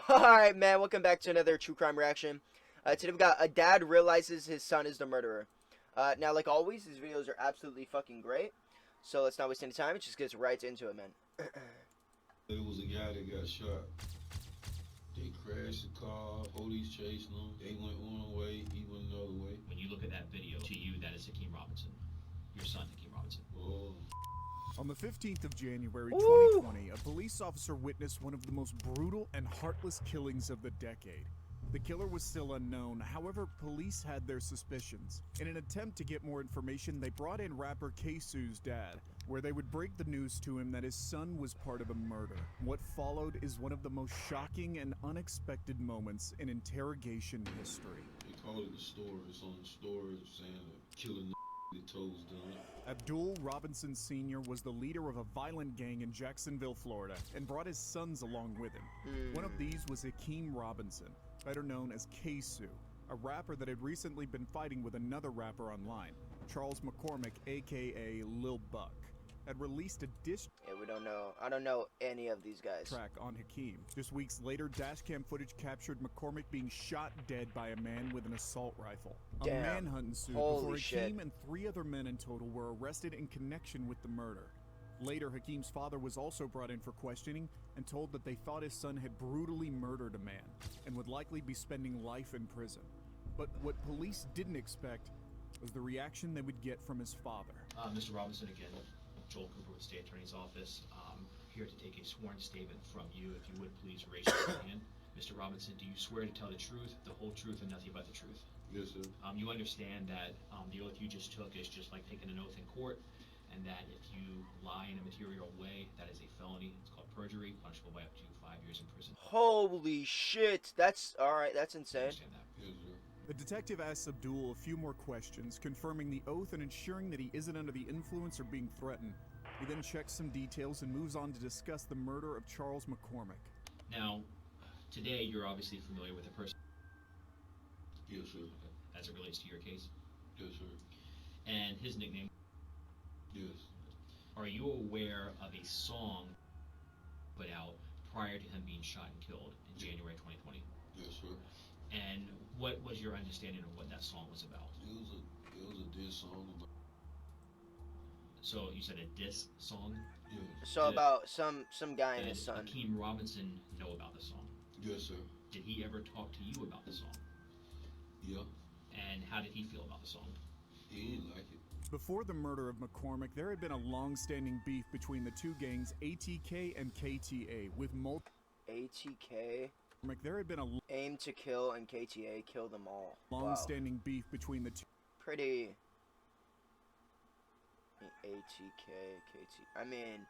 Alright, man, welcome back to another true crime reaction. Today we got a dad realizes his son is the murderer. Now, like always, these videos are absolutely fucking great. So let's not waste any time, just get right into it, man. It was a guy that got shot. They crashed the car, police chasing him. They went one way, he went another way. When you look at that video, to you, that is Hakeem Robinson. Your son, Hakeem Robinson. Oh. On the 15th of January, Ooh. 2020, a police officer witnessed one of the most brutal and heartless killings of the decade. The killer was still unknown, however, police had their suspicions. In an attempt to get more information, they brought in rapper K-Su's dad, where they would break the news to him that his son was part of a murder. What followed is one of the most shocking and unexpected moments in interrogation history. They call it the story. It's on the story saying that killing the toes done. Abdul Robinson Sr. was the leader of a violent gang in Jacksonville, Florida, and brought his sons along with him. One of these was Hakeem Robinson, better known as K-Su, a rapper that had recently been fighting with another rapper online. Charles McCormick, aka Lil Buck, had released a diss we don't know. I don't know any of these guys. track on Hakeem. Just weeks later, dashcam footage captured McCormick being shot dead by a man with an assault rifle. Damn. A manhunt ensued Holy before shit. Hakeem and 3 other men in total were arrested in connection with the murder. Later, Hakeem's father was also brought in for questioning and told that they thought his son had brutally murdered a man and would likely be spending life in prison. But what police didn't expect was the reaction they would get from his father. Mr. Robinson, again, Joel Cooper with State Attorney's Office. Here to take a sworn statement from you. If you would please raise your right hand. Mr. Robinson, do you swear to tell the truth, the whole truth, and nothing but the truth? Yes, sir. You understand that the oath you just took is just like taking an oath in court, and that if you lie in a material way, that is a felony. It's called perjury, punishable by up to 5 years in prison. Holy shit. That's alright, that's You insane. understand that? Yes, sir. The detective asks Abdul a few more questions, confirming the oath and ensuring that he isn't under the influence or being threatened. He then checks some details and moves on to discuss the murder of Charles McCormick. Now, today you're obviously familiar with the person Yes, sir. as it relates to your case, Yes, sir. and his nickname. Yes. Are you aware of a song put out prior to him being shot and killed in January 2020? Yes, sir. And what was your understanding of what that song was about? It was a diss song about. So you said a diss song? Yes. So about some guy and Did his son. Hakeem Robinson know about the song? Yes, sir. Did he ever talk to you about the song? Yeah. And how did he feel about the song? He didn't like it. Before the murder of McCormick, there had been a long-standing beef between the two gangs ATK and KTA, with multiple. ATK, There had been a aim to kill, and KTA, kill them all. Wow. long-standing beef between the two. Pretty. ATK, KT. I mean,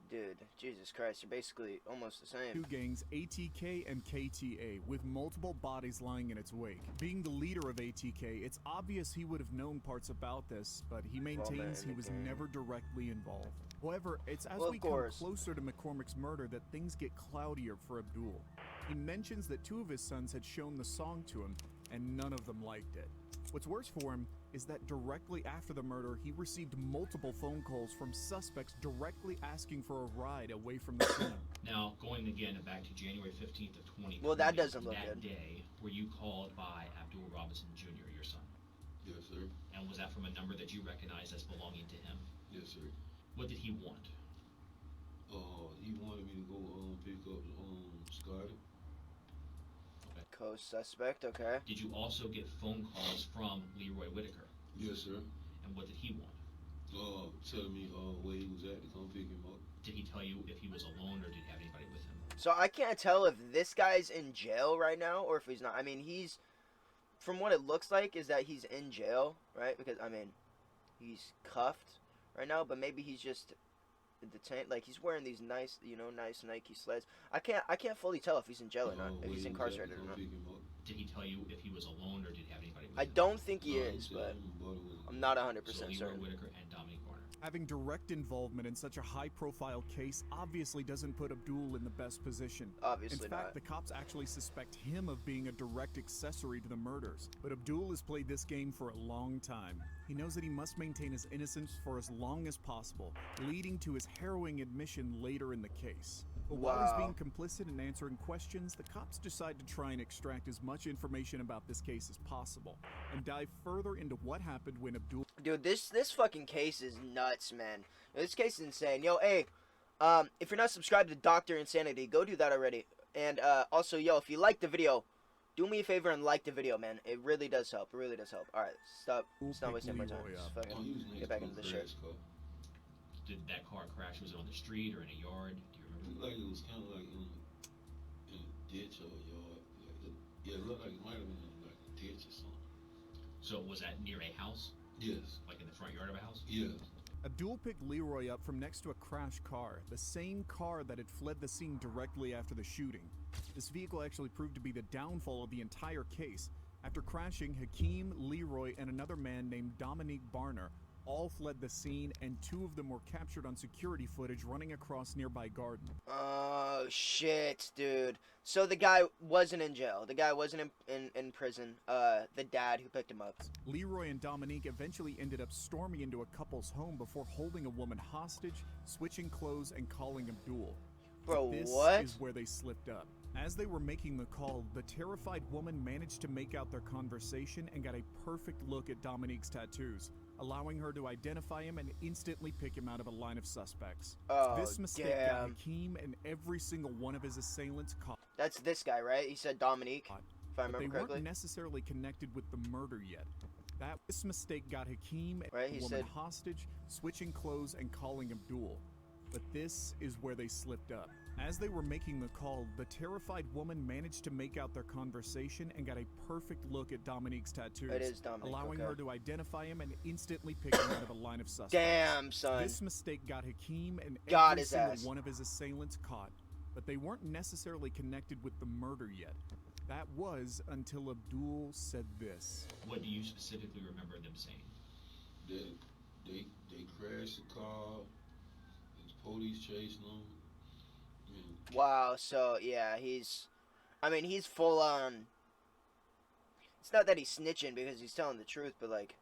dude, Jesus Christ, they're basically almost the same. Two gangs, ATK and KTA, with multiple bodies lying in its wake. Being the leader of ATK, it's obvious he would have known parts about this, but he maintains he was never directly involved. However, it's as we come closer to McCormick's murder that things get cloudier for Abdul. He mentions that 2 of his sons had shown the song to him, and none of them liked it. What's worse for him is that directly after the murder, he received multiple phone calls from suspects directly asking for a ride away from the scene. Now, going again back to January 15th of 2020. Well, that doesn't look that good. day, were you called by Abdul Robinson Jr., your son? Yes, sir. And was that from a number that you recognized as belonging to him? Yes, sir. What did he want? He wanted me to go pick up Scotty. Okay. Co-suspect, okay. Did you also get phone calls from Leroy Whitaker? Yes, sir. And what did he want? Telling me where he was at to come pick him up. Did he tell you if he was alone or did he have anybody with him? So I can't tell if this guy's in jail right now or if he's not. I mean, he's, from what it looks like, is that he's in jail, right? Because, I mean, he's cuffed right now, but maybe he's just detained. Like, he's wearing these nice, nice Nike sleds. I can't fully tell if he's in jail or not, if he's incarcerated or not. Did he tell you if he was alone or did he have anybody with I him? don't think he is, but I'm not 100% So Leroy certain. Whitaker and Dominique Warner. Having direct involvement in such a high-profile case obviously doesn't put Abdul in the best position. Obviously in fact, not. the cops actually suspect him of being a direct accessory to the murders. But Abdul has played this game for a long time. He knows that he must maintain his innocence for as long as possible, leading to his harrowing admission later in the case. But while he's Wow. being complicit and answering questions, the cops decide to try and extract as much information about this case as possible and dive further into what happened when Abdul. Dude, this fucking case is nuts, man. This case is insane. Yo, hey, if you're not subscribed to Dr. Insanity, go do that already. And also, yo, if you like the video, do me a favor and like the video, man. It really does help. It really does help. All right, stop wasting more time. Leroy Just up. fucking Oh, he was next get back to a into the shit. crash car. Did that car crash? Was it on the street or in a yard? Do you It remember? looked like it was kind of like in a ditch or a yard. Yeah, it looked like it might have been in like a ditch or something. So was that near a house? Yes. Like in the front yard of a house? Yeah. Abdul picked Leroy up from next to a crashed car, the same car that had fled the scene directly after the shooting. This vehicle actually proved to be the downfall of the entire case. After crashing, Hakeem, Leroy, and another man named Dominique Barner all fled the scene, and 2 of them were captured on security footage running across nearby garden. Oh, shit, dude. So the guy wasn't in jail. The guy wasn't in prison. The dad who picked him up. Leroy and Dominique eventually ended up storming into a couple's home before holding a woman hostage, switching clothes, and calling Abdul. Bro, This what? is where they slipped up. As they were making the call, the terrified woman managed to make out their conversation and got a perfect look at Dominique's tattoos, allowing her to identify him and instantly pick him out of a line of suspects. Oh, This mistake got damn. Hakeem and every single one of his assailants caught. That's this guy, right? He said Dominique, if I But remember they correctly. weren't necessarily connected with the murder yet. This mistake got Hakeem and Right, the he woman said- hostage, switching clothes and calling Abdul. But this is where they slipped up. As they were making the call, the terrified woman managed to make out their conversation and got a perfect look at Dominique's tattoos, It is Dominique, allowing okay. her to identify him and instantly pick him out of a line of suspects. Damn, son. This mistake got Hakeem and Got every his single ass. one of his assailants caught, but they weren't necessarily connected with the murder yet. That was until Abdul said this. What do you specifically remember them saying? They crashed the car. There's police chasing them. And Wow, so yeah, he's full on. It's not that he's snitching because he's telling the truth, but like,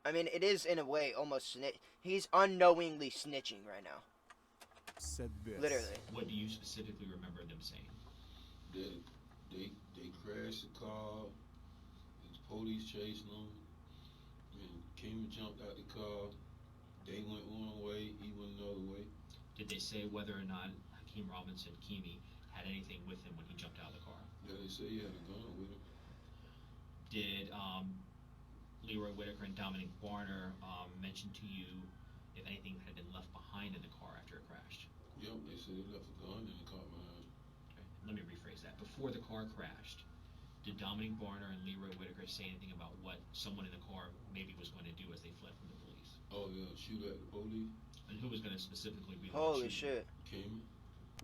I mean, it is in a way almost he's unknowingly snitching right now. Said this. Literally. What do you specifically remember them saying? they crashed the car. There's police chasing them. And Kim jumped out the car. They went one way, he went another way. Did they say whether or not Hakeem Robinson, Keamy, had anything with him when he jumped out of the car? Yeah, they say he had a gun with him. Did Leroy Whitaker and Dominic Barner mention to you if anything had been left behind in the car after it crashed? Yep, they said they left a gun in the car behind. Okay. Let me rephrase that. Before the car crashed, did Dominic Barner and Leroy Whitaker say anything about what someone in the car maybe was going to do as they fled from the police? Oh yeah, shoot at the police. And who was going to specifically be the one Holy shooting? shit. Kim.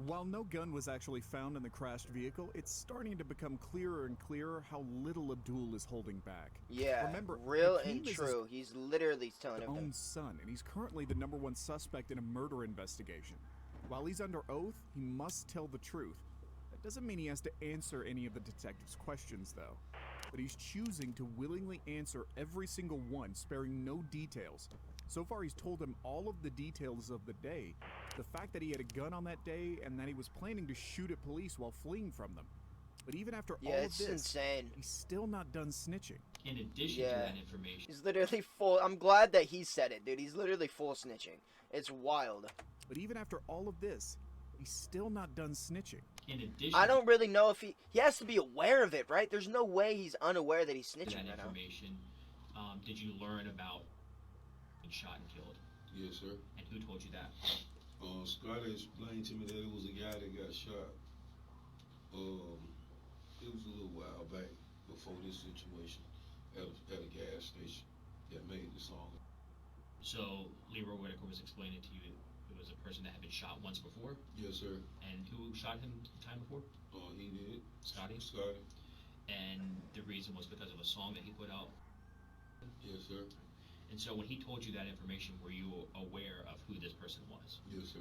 While no gun was actually found in the crashed vehicle, it's starting to become clearer and clearer how little Abdul is holding back. Yeah, Remember, real Hakeem and is his true. He's literally telling own everything. son, and he's currently the #1 suspect in a murder investigation. While he's under oath, he must tell the truth. That doesn't mean he has to answer any of the detective's questions, though. But he's choosing to willingly answer every single one, sparing no details. So far, he's told him all of the details of the day, the fact that he had a gun on that day, and that he was planning to shoot at police while fleeing from them. But even after Yeah, all of it's this, insane. he's still not done snitching. In addition Yeah. to that information, He's literally full. I'm glad that he said it, dude. He's literally full snitching. It's wild. But even after all of this, he's still not done snitching. in addition I don't really know if he has to be aware of it, right? There's no way he's unaware that he's to snitching that right now. information, did you learn about being shot and killed? Yes, sir. And who told you that? Scotty explained to me that it was a guy that got shot. It was a little while back before this situation at a gas station that made the song. So Leroy Whitaker was explaining to you it was a person that had been shot once before, Yes, sir. and who shot him the time before? He did. Scotty. Scotty. And the reason was because of a song that he put out. Yes, sir. And so when he told you that information, were you aware of who this person was? Yes, sir.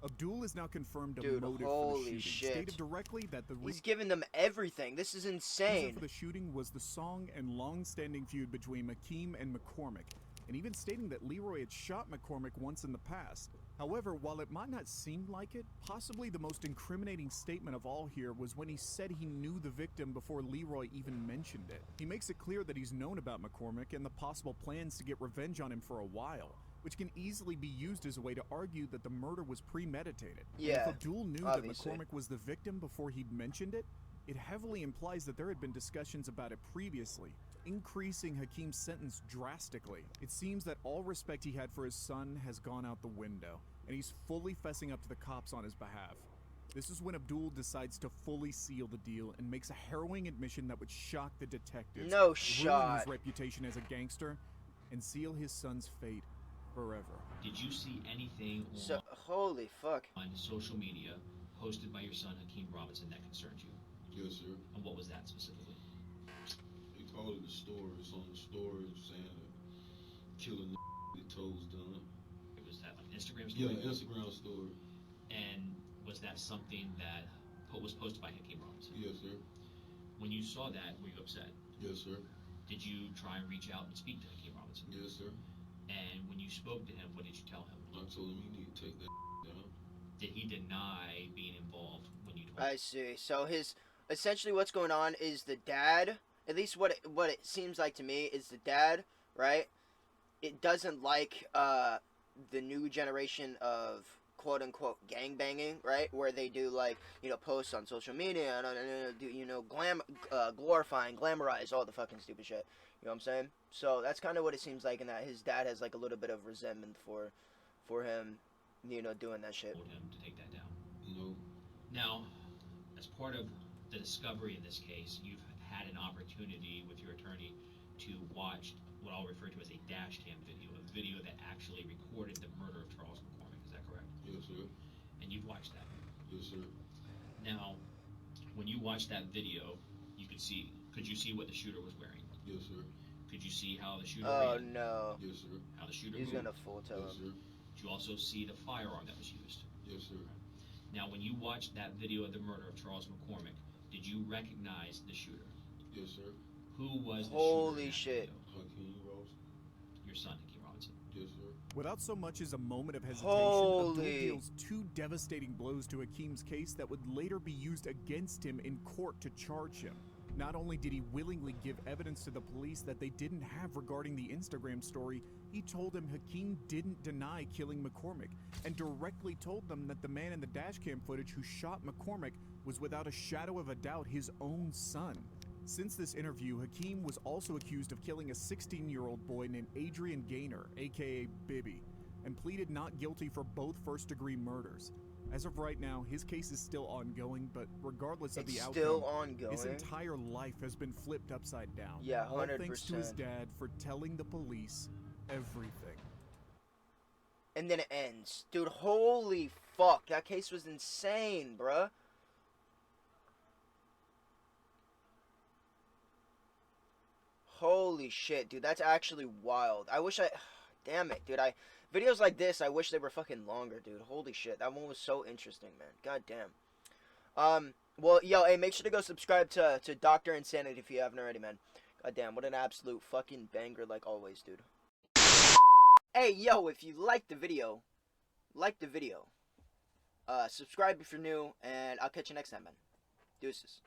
Abdul is now confirmed a Dude, motive for the holy shooting. shit. Stated directly that the He's giving them everything. This is reason insane. for the shooting was the song and long-standing feud between McKeem and McCormick, and even stating that Leroy had shot McCormick once in the past. However, while it might not seem like it, possibly the most incriminating statement of all here was when he said he knew the victim before Leroy even mentioned it. He makes it clear that he's known about McCormick and the possible plans to get revenge on him for a while, which can easily be used as a way to argue that the murder was premeditated. Yeah, and if Abdul knew obviously. that McCormick was the victim before he'd mentioned it, it heavily implies that there had been discussions about it previously, increasing Hakeem's sentence drastically. It seems that all respect he had for his son has gone out the window, and he's fully fessing up to the cops on his behalf. This is when Abdul decides to fully seal the deal and makes a harrowing admission that would shock the detectives, No ruin shot. his reputation as a gangster, and seal his son's fate forever. Did you see anything So, holy fuck. on social media posted by your son Hakeem Robinson that concerned you? Yes, sir. And what was that specifically? They called it the store. It's on the store saying that killing the toes done. It was that like Instagram Yeah, story? Instagram story. And was that something that was posted by Hakeem Robinson? Yes, sir. When you saw that, were you upset? Yes, sir. Did you try and reach out and speak to Hakeem Robinson? Yes, sir. And when you spoke to him, what did you tell him? I told him you need to take that down. Did he deny being involved when you told him? I see. So essentially what's going on is the dad, at least what it seems like to me, is the dad, right? It doesn't like the new generation of quote unquote gang banging, right? Where they do like, posts on social media and do glorifying, glamorize all the fucking stupid shit. You know what I'm saying? So that's kind of what it seems like, in that his dad has like a little bit of resentment for him, doing that shit. Told him to take that down. No. Now, as part of the discovery in this case, you've had an opportunity with your attorney to watch what I'll refer to as a dash cam video, a video that actually recorded the murder of Charles McCormick. Is that correct? Yes, sir. And you've watched that. Yes, sir. Now, when you watched that video, could you see what the shooter was wearing? Yes, sir. Could you see how the shooter Oh ran? no. Yes, sir. How the shooter He's moved? gonna full tell Yes, him. sir. Did you also see the firearm that was used? Yes, sir. Now, when you watched that video of the murder of Charles McCormick, did you recognize the shooter? Yes, sir. Who was the Holy shooter in that shit. video? Hakeem Robinson. Your son, Hakeem Robinson. Yes, sir. Without so much as a moment of hesitation, Holy. Abdul deals two devastating blows to Hakeem's case that would later be used against him in court to charge him. Not only did he willingly give evidence to the police that they didn't have regarding the Instagram story, he told them Hakeem didn't deny killing McCormick, and directly told them that the man in the dashcam footage who shot McCormick was without a shadow of a doubt his own son. Since this interview, Hakeem was also accused of killing a 16-year-old boy named Adrian Gaynor, aka Bibby, and pleaded not guilty for both first-degree murders. As of right now, his case is still ongoing, but regardless of It's the outcome, still ongoing. his entire life has been flipped upside down. Yeah, All thanks to his 100%. dad for telling the police everything. And then it ends. Dude, holy fuck. That case was insane, bruh. Holy shit, dude. That's actually wild. Damn it, dude. Videos like this, I wish they were fucking longer, dude. Holy shit. That one was so interesting, man. God damn. Well, yo, hey, make sure to go subscribe to Dr. Insanity if you haven't already, man. God damn, what an absolute fucking banger, like always, dude. Hey, yo, if you liked the video, subscribe if you're new, and I'll catch you next time, man. Deuces.